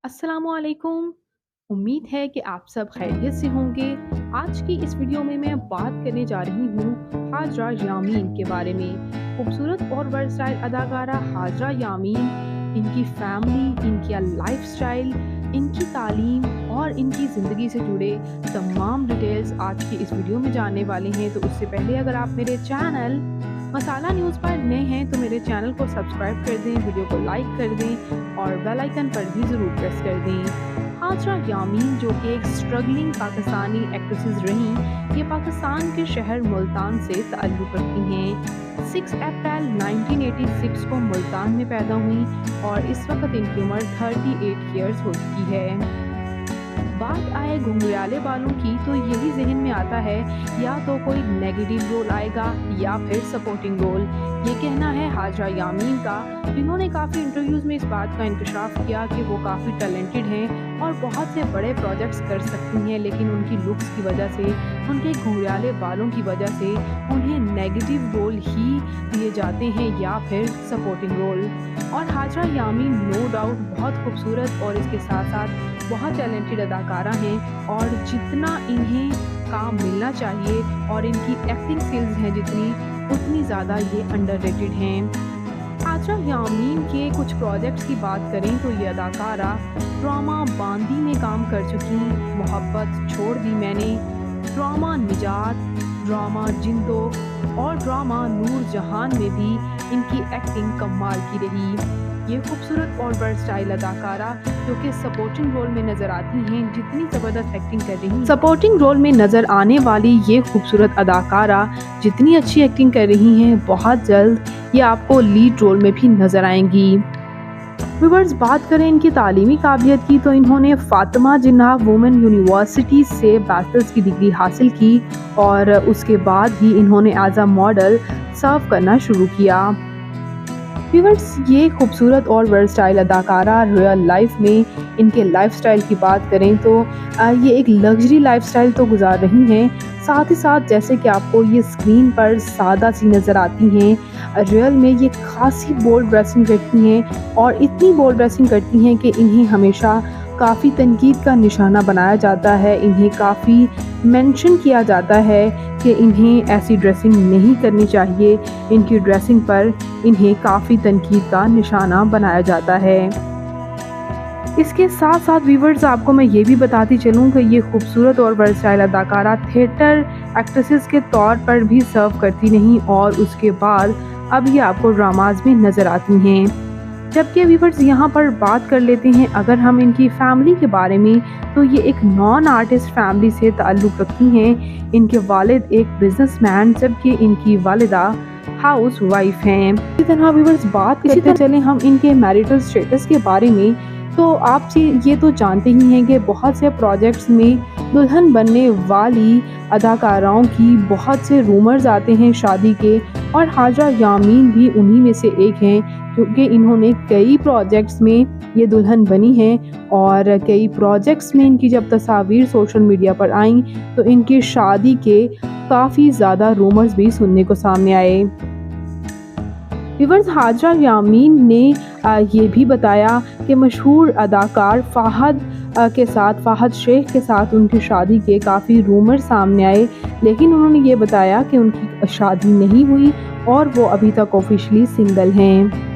अस्सलामुअलैकुम। उम्मीद है कि आप सब खैरियत से होंगे। आज की इस वीडियो में मैं बात करने जा रही हूँ हाजरा यामीन के बारे में। खूबसूरत और वर्सटाइल अदाकारा हाजरा यामीन, इनकी फैमिली, इनकी लाइफस्टाइल, इनकी तालीम और इनकी ज़िंदगी से जुड़े तमाम डिटेल्स आज की इस वीडियो में जानने वाले हैं। तो उससे पहले अगर आप मेरे चैनल मसाला न्यूज़ पर नए हैं तो मेरे चैनल को सब्सक्राइब कर दें, वीडियो को लाइक कर दें और बेल आइकन पर भी ज़रूर प्रेस कर दें। हाजरा यामीन जो कि एक स्ट्रगलिंग पाकिस्तानी एक्ट्रेसेस रहीं, ये पाकिस्तान के शहर मुल्तान से ताल्लुक़ रखती हैं। 6 अप्रैल 1986 को मुल्तान में पैदा हुई और इस वक्त इनकी उम्र 38 ईयर्स हो चुकी है। बात आए घुंघराले बालों की तो यही जहन में आता है या तो कोई नेगेटिव रोल आएगा या फिर सपोर्टिंग रोल। ये कहना है हाजरा यामीन का। इन्होंने काफ़ी इंटरव्यूज़ में इस बात का इंकशाफ किया कि वो काफ़ी टैलेंटेड हैं और बहुत से बड़े प्रोजेक्ट्स कर सकती हैं, लेकिन उनकी लुक्स की वजह से, उनके घुंघराले बालों की वजह से उन्हें नेगेटिव रोल ही दिए जाते हैं या फिर सपोर्टिंग रोल। और हाजरा यामीन नो डाउट बहुत खूबसूरत और इसके साथ साथ बहुत टैलेंटेड अदाकारा हैं और जितना इन्हें काम मिलना चाहिए और इनकी एक्टिंग स्किल्स हैं जितनी, उतनी ज़्यादा ये अंडररेटेड हैं। हाजरा यामीन के कुछ प्रोजेक्ट्स की बात करें तो ये अदाकारा ड्रामा बांदी में काम कर चुकी, मोहब्बत छोड़ दी मैंने, ड्रामा निजात, ड्रामा जिंदो और ड्रामा नूर जहान में भी इनकी एक्टिंग कमाल की रही। ये खूबसूरत और वर्सटाइल अदाकारा जो कि सपोर्टिंग रोल में नज़र आती हैं, जितनी ज़बरदस्त एक्टिंग कर रही हैं, सपोर्टिंग रोल में नज़र आने वाली ये खूबसूरत अदाकारा जितनी अच्छी एक्टिंग कर रही हैं, बहुत जल्द ये आपको लीड रोल में भी नज़र आएंगी। व्यूअर्स, बात करें इनकी तालीमी काबिलियत की तो इन्होंने फातिमा जिन्नाह वुमेन यूनिवर्सिटी से बैचलर्स की डिग्री हासिल की और उसके बाद ही इन्होंने एज अ मॉडल सर्व करना शुरू किया। व्यूअर्स, ये खूबसूरत और वर्सटाइल अदाकारा रियल लाइफ में इनके लाइफस्टाइल की बात करें तो ये एक लग्जरी लाइफस्टाइल तो गुजार रही हैं, साथ ही साथ जैसे कि आपको ये स्क्रीन पर सादा सी नज़र आती हैं, रियल में ये खासी बोल्ड ड्रेसिंग करती हैं और इतनी बोल्ड ड्रेसिंग करती हैं कि इन्हें हमेशा काफ़ी तनकीद का निशाना बनाया जाता है। इन्हें काफ़ी मेंशन किया जाता है कि इन्हें ऐसी ड्रेसिंग नहीं करनी चाहिए। इनकी ड्रेसिंग पर इन्हें काफ़ी तनकीद का निशाना बनाया जाता है। इसके साथ साथ व्यूअर्स, आपको मैं ये भी बताती चलूँ कि ये खूबसूरत और वर्सटाइल अदाकारा थिएटर एक्ट्रेसेस के तौर पर भी सर्व करती रहीं और उसके बाद अब ये आपको ड्रामाज में नज़र आती हैं। जबकि व्यूअर्स, यहाँ पर बात कर लेते हैं अगर हम इनकी फैमिली के बारे में तो ये एक नॉन आर्टिस्ट फैमिली से ताल्लुक़ रखती हैं। इनके वालिद एक बिजनेसमैन जबकि इनकी वालिदा हाउस वाइफ हैं। इसी तरह व्यूअर्स, बात करते चलें हम इनके मैरिटल स्टेटस के बारे में तो आप ये तो जानते ही हैं कि बहुत से प्रोजेक्ट्स में दुल्हन बनने वाली अदाकाराओं की बहुत से रूमर्स आते हैं शादी के, और हाजरा यामीन भी उन्हीं में से एक हैं क्योंकि इन्होंने कई प्रोजेक्ट्स में ये दुल्हन बनी हैं और कई प्रोजेक्ट्स में इनकी जब तस्वीर सोशल मीडिया पर आई तो इनकी शादी के काफ़ी ज़्यादा रूमर्स भी सुनने को सामने आए। व्यूअर्स, हाजरा यामीन ने ये भी बताया कि मशहूर अदाकार फ़ाहद शेख के साथ उनकी शादी के काफ़ी रूमर सामने आए, लेकिन उन्होंने ये बताया कि उनकी शादी नहीं हुई और वो अभी तक ऑफिशियली सिंगल हैं।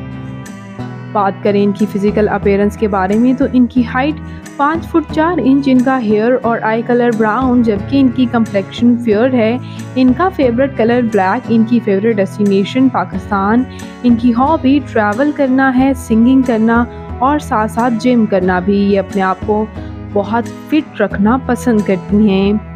बात करें इनकी फ़िज़िकल अपीयरेंस के बारे में तो इनकी हाइट 5 फुट 4 इंच, इनका हेयर और आई कलर ब्राउन जबकि इनकी कम्प्लेक्शन फेयर है। इनका फेवरेट कलर ब्लैक, इनकी फेवरेट डेस्टिनेशन पाकिस्तान, इनकी हॉबी ट्रैवल करना है, सिंगिंग करना और साथ साथ जिम करना भी। ये अपने आप को बहुत फिट रखना पसंद करती हैं।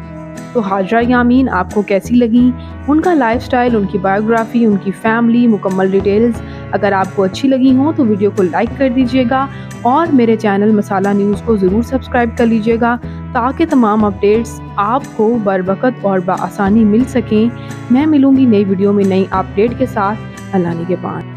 तो हाजरा यामीन आपको कैसी लगी? उनका लाइफस्टाइल, उनकी बायोग्राफी, उनकी फैमिली, मुकम्मल डिटेल्स अगर आपको अच्छी लगी हों तो वीडियो को लाइक कर दीजिएगा और मेरे चैनल मसाला न्यूज़ को ज़रूर सब्सक्राइब कर लीजिएगा ताकि तमाम अपडेट्स आपको बरवक़्त और बआसानी मिल सकें। मैं मिलूँगी नई वीडियो में नई अपडेट के साथ। अल्लाह निगहबान।